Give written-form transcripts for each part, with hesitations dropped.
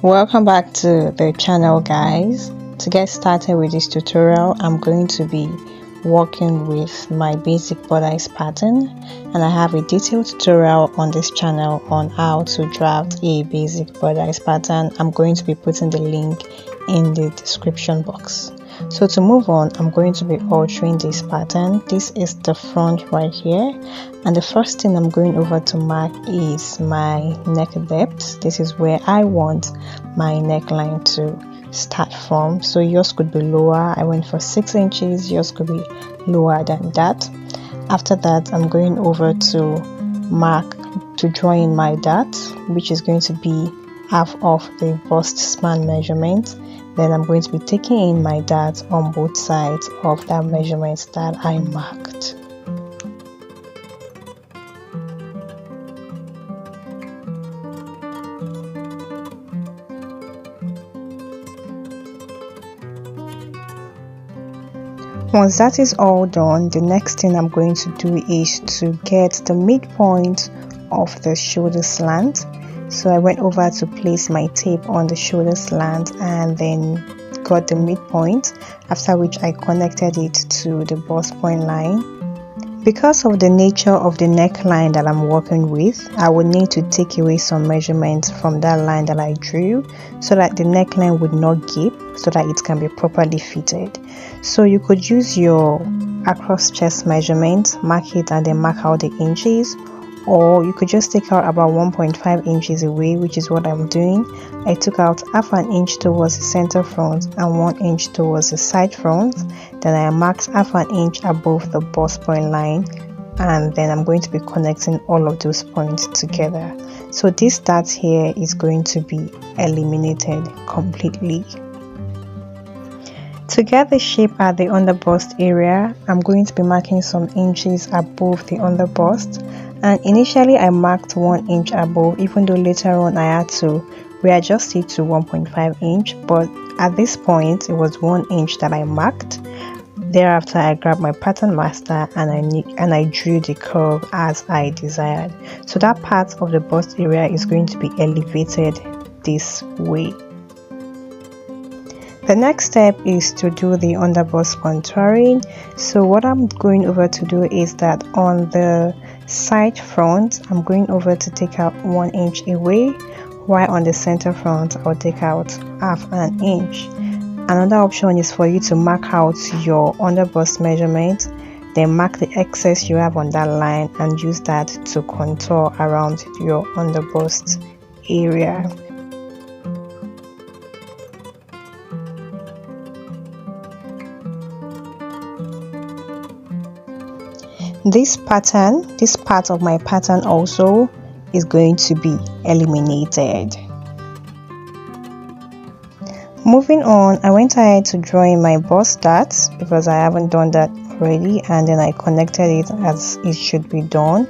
Welcome back to the channel, guys. To get started with this tutorial, I'm going to be working with my basic bodice pattern, and I have a detailed tutorial on this channel on how to draft a basic bodice pattern. I'm going to be putting the link in the description box. So to move on, I'm going to be altering this pattern. This is the front right here, and the first thing I'm going over to mark is my neck depth. This is where I want my neckline to start from. So yours could be lower. I went for 6 inches. Yours could be lower than that. After that, I'm going over to draw in my dart, which is going to be half of the bust span measurement. Then I'm going to be taking in my dart on both sides of that measurement that I marked. Once that is all done, the next thing I'm going to do is to get the midpoint of the shoulder slant. So I went over to place my tape on the shoulder slant and then got the midpoint, after which I connected it to the bust point line. Because of the nature of the neckline that I'm working with, I will need to take away some measurements from that line that I drew so that the neckline would not gape, so that it can be properly fitted. So you could use your across chest measurement, mark it and then mark out the inches, or you could just take out about 1.5 inches away, which is what I'm doing. I took out half an inch towards the center front and 1 inch towards the side front. Then I marked half an inch above the bust point line, and then I'm going to be connecting all of those points together. So this dart here is going to be eliminated completely. To get the shape at the underbust area, I'm going to be marking some inches above the underbust. And initially I marked 1 inch above, even though later on I had to readjust it to 1.5 inch, but at this point it was 1 inch that I marked. Thereafter I grabbed my pattern master and I drew the curve as I desired. So that part of the bust area is going to be elevated this way. The next step is to do the underbust contouring. So what I'm going over to do is that on the side front, I'm going over to take out 1 inch away, while on the center front I'll take out half an inch. Another option is for you to mark out your underbust measurement, then mark the excess you have on that line and use that to contour around your underbust area. This part of my pattern also is going to be eliminated. Moving on, I went ahead to draw in my bust dart because I haven't done that already, and then I connected it as it should be done.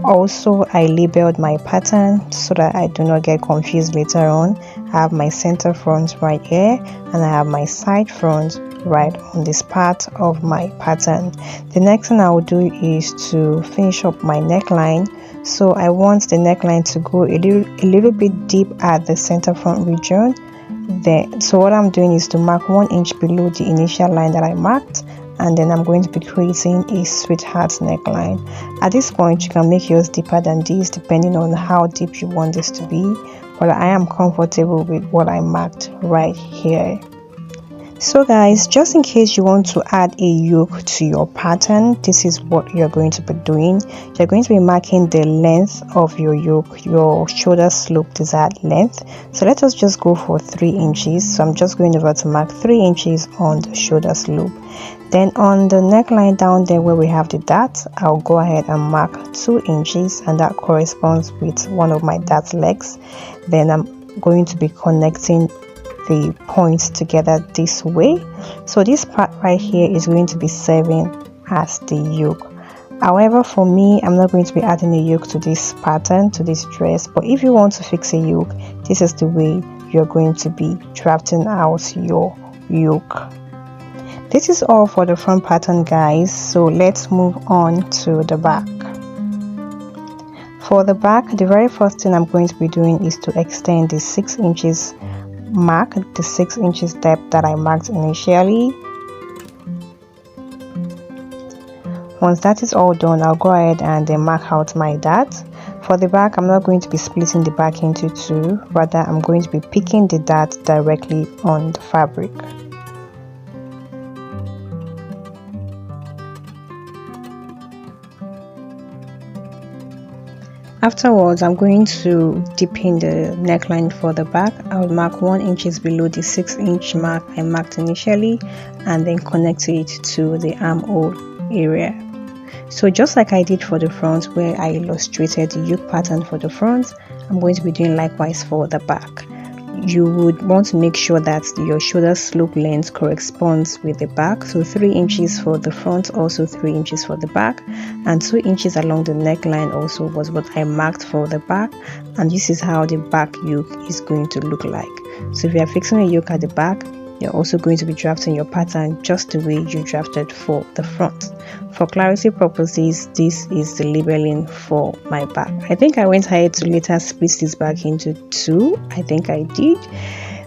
Also, I labeled my pattern so that I do not get confused later on. I have my center front right here and I have my side front right on this part of my pattern. The next thing I will do is to finish up my neckline. So I want the neckline to go a little bit deep at the center front region. So what I'm doing is to mark 1 inch below the initial line that I marked, and then I'm going to be creating a sweetheart neckline. At this point you can make yours deeper than this depending on how deep you want this to be, but I am comfortable with what I marked right here. So guys, just in case you want to add a yoke to your pattern, this is what you're going to be doing. You're going to be marking the length of your yoke, your shoulder slope desired length. So let us just go for 3 inches. So I'm just going over to mark 3 inches on the shoulder slope. Then on the neckline down there where we have the dart, I'll go ahead and mark 2 inches, and that corresponds with one of my dart legs. Then I'm going to be connecting the points together this way. So this part right here is going to be serving as the yoke. However, for me, I'm not going to be adding a yoke to this pattern, to this dress, but if you want to fix a yoke, this is the way you're going to be drafting out your yoke. This is all for the front pattern, guys. So let's move on to the back. For the back, the very first thing I'm going to be doing is to extend the 6 inches mark the 6 inches depth that I marked initially. Once that is all done, I'll go ahead and then mark out my dart. For the back, I'm not going to be splitting the back into two, rather I'm going to be picking the dart directly on the fabric. Afterwards, I'm going to deepen the neckline for the back. I will mark 1 inch below the 6 inch mark I marked initially and then connect it to the armhole area. So just like I did for the front where I illustrated the yoke pattern for the front, I'm going to be doing likewise for the back. You would want to make sure that your shoulder slope length corresponds with the back. So 3 inches for the front, also 3 inches for the back, and 2 inches along the neckline also was what I marked for the back. And this is how the back yoke is going to look like. So if you are fixing a yoke at the back, you're also going to be drafting your pattern just the way you drafted for the front. For clarity purposes, this is the labeling for my back. I think I went ahead to later split this back into two. I think I did.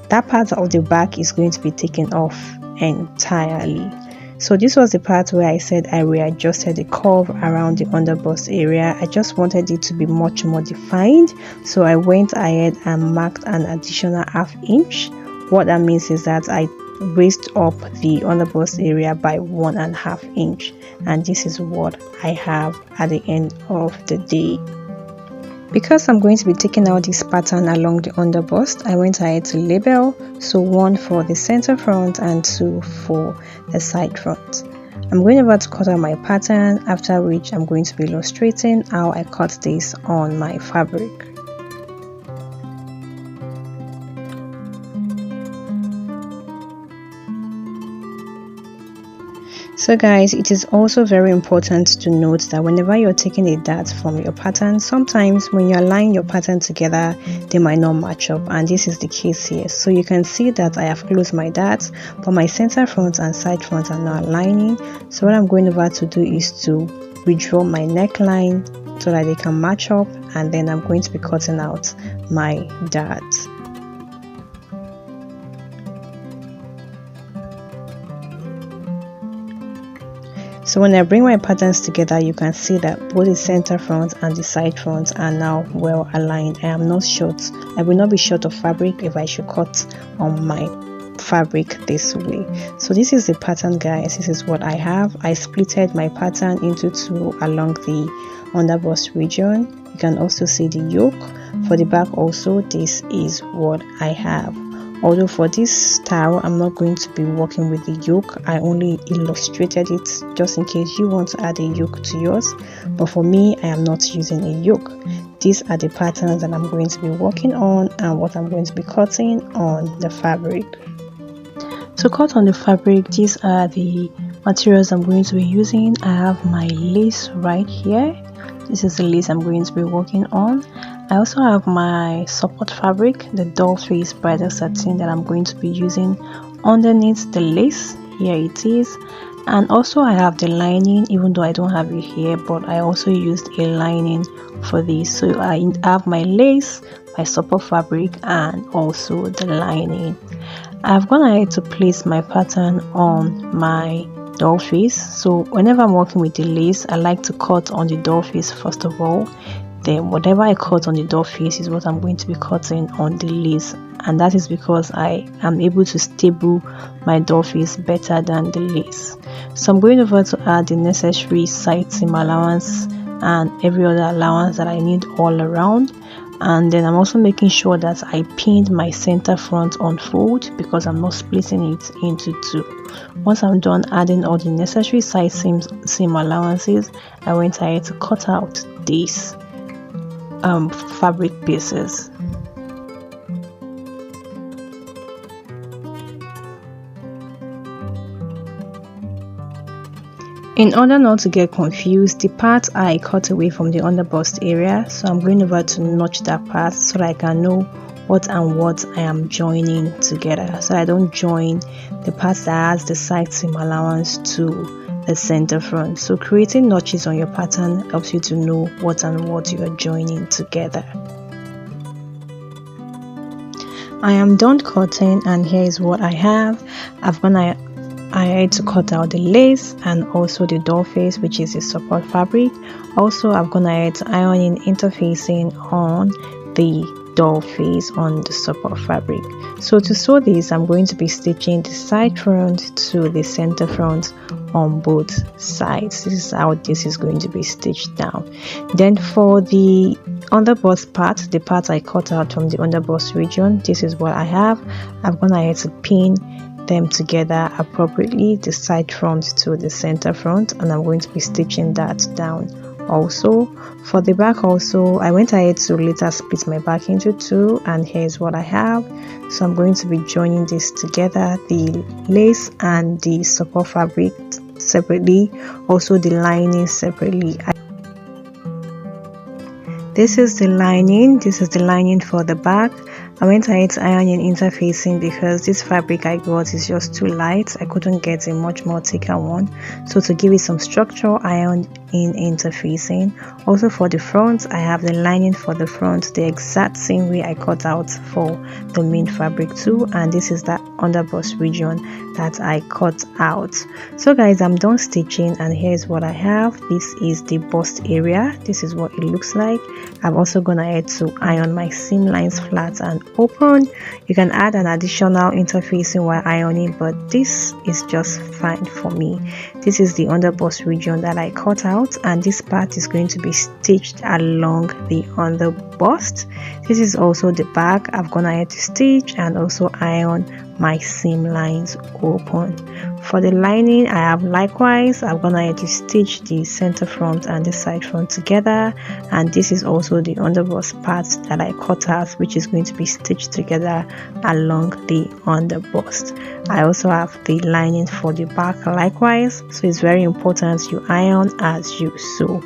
That part of the back is going to be taken off entirely. So this was the part where I said I readjusted the curve around the underbust area. I just wanted it to be much more defined, so I went ahead and marked an additional ½ inch. What that means is that I raised up the underbust area by 1½ inch, and this is what I have at the end of the day. Because I'm going to be taking out this pattern along the underbust, I went ahead to label, so 1 for the center front and 2 for the side front. I'm going over to cut out my pattern, after which I'm going to be illustrating how I cut this on my fabric. So guys, it is also very important to note that whenever you're taking a dart from your pattern, sometimes when you align your pattern together, they might not match up, and this is the case here. So you can see that I have closed my darts, but my center front and side front are not aligning. So what I'm going over to do is to redraw my neckline so that they can match up, and then I'm going to be cutting out my darts. So when I bring my patterns together, you can see that both the center front and the side front are now well aligned. I am not short. I will not be short of fabric if I should cut on my fabric this way. So this is the pattern, guys. This is what I have. I splitted my pattern into two along the underbust region. You can also see the yoke. For the back also, this is what I have. Although for this style, I'm not going to be working with the yoke. I only illustrated it just in case you want to add a yoke to yours. But for me, I am not using a yoke. These are the patterns that I'm going to be working on and what I'm going to be cutting on the fabric. To cut on the fabric, these are the materials I'm going to be using. I have my lace right here. This is the lace I'm going to be working on. I also have my support fabric, the doll face bridal satin that I'm going to be using underneath the lace. Here it is. And also I have the lining, even though I don't have it here, but I also used a lining for this. So I have my lace, my support fabric, and also the lining. I've gone ahead to place my pattern on my doll face. So whenever I'm working with the lace, I like to cut on the doll face first of all. Then whatever I cut on the doll face is what I'm going to be cutting on the lace, and that is because I am able to stable my doll face better than the lace. So I'm going over to add the necessary side seam allowance and every other allowance that I need all around, and then I'm also making sure that I pinned my center front unfold because I'm not splitting it into two. Once I'm done adding all the necessary side seam allowances, I went ahead to cut out these fabric pieces. In order not to get confused, the part I cut away from the underbust area, so I'm going over to notch that part so that I can know what and what I am joining together, so I don't join the parts that has the side seam allowance to the center front. So creating notches on your pattern helps you to know what and what you are joining together. I am done cutting, and here is what I have. I had to cut out the lace and also the doll face, which is the support fabric. Also, I've gone ahead to iron in interfacing on the doll face on the support fabric. So to sew this, I'm going to be stitching the side front to the center front on both sides. This is how this is going to be stitched down. Then for the underbust part, the part I cut out from the underbust region, this is what I have. I've gone ahead to pin them together appropriately, the side front to the center front, and I'm going to be stitching that down. Also for the back, also I went ahead to later split my back into two, and here's what I have. So I'm going to be joining this together, the lace and the support fabric separately, also the lining separately. This is the lining for the back. I went ahead to iron in interfacing because this fabric I got is just too light. I couldn't get a much more thicker one, so to give it some structure, I ironed in interfacing. Also for the front, I have the lining for the front the exact same way I cut out for the main fabric too, and this is that underbust region that I cut out. So guys, I'm done stitching, and here's what I have. This is the bust area. This is what it looks like. I've also gone ahead to iron my seam lines flat and open. You can add an additional interfacing while ironing, but this is just fine for me. This is the underbust region that I cut out, and this part is going to be stitched along the underbust. This is also the back. I've gone ahead to stitch and also iron my seam lines open. For the lining, I have likewise, I've gone ahead to stitch the center front and the side front together, and this is also the underbust part that I cut out, which is going to be stitched together along the underbust. I also have the lining for the back likewise, so it's very important you iron as you sew.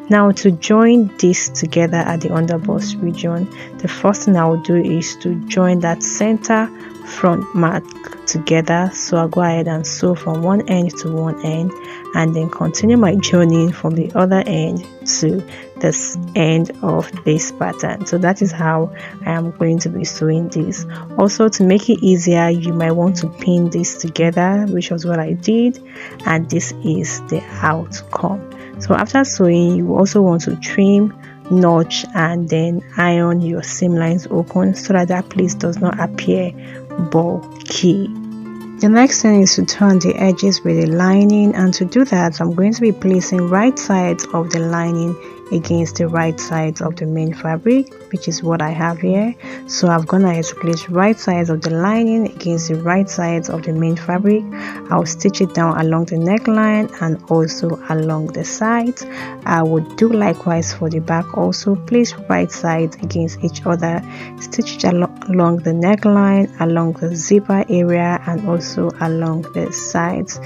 Now to join this together at the underbust region, the first thing I will do is to join that center front mark together. So I'll go ahead and sew from one end to one end, and then continue my journey from the other end to this end of this pattern. So that is how I am going to be sewing this. Also, to make it easier, you might want to pin this together, which was what I did, and this is the outcome. So after sewing, you also want to trim, notch, and then iron your seam lines open so that that place does not appear bulky. The next thing is to turn the edges with the lining, and to do that, I'm going to be placing right sides of the lining against the right sides of the main fabric, which is what I have here. So I've gone ahead to place right sides of the lining against the right sides of the main fabric. I'll stitch it down along the neckline and also along the sides. I would do likewise for the back. Also place right sides against each other, stitch it along the neckline, along the zipper area, and also along the sides.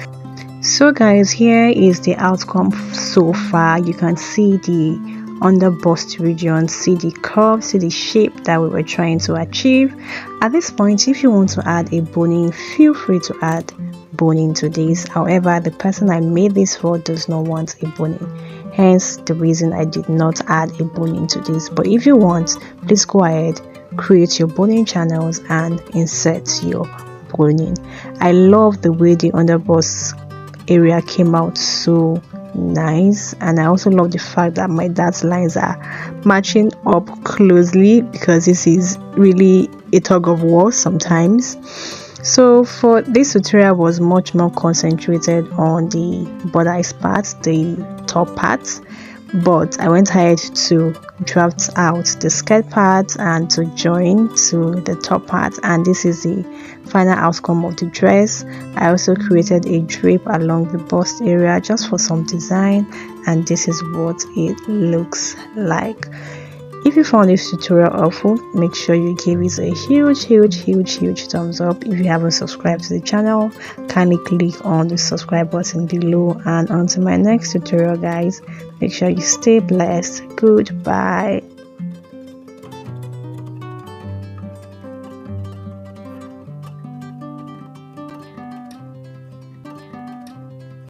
So guys, here is the outcome so far. You can see the underbust region, see the curve, see the shape that we were trying to achieve. At this point, if you want to add a boning, feel free to add boning to this. However, the person I made this for does not want a boning, hence the reason I did not add a boning to this. But if you want, please go ahead, create your boning channels and insert your boning. I love the way the underbust area came out so nice, and I also love the fact that my darts lines are matching up closely, because this is really a tug of war sometimes. So for this tutorial was much more concentrated on the bodice part, the top part, but I went ahead to draft out the skirt part and to join to the top part, and this is the final outcome of the dress. I also created a drape along the bust area just for some design, and this is what it looks like. If you found this tutorial helpful, make sure you give it a huge thumbs up. If you haven't subscribed to the channel, kindly click on the subscribe button below, and until my next tutorial guys, make sure you stay blessed. Goodbye.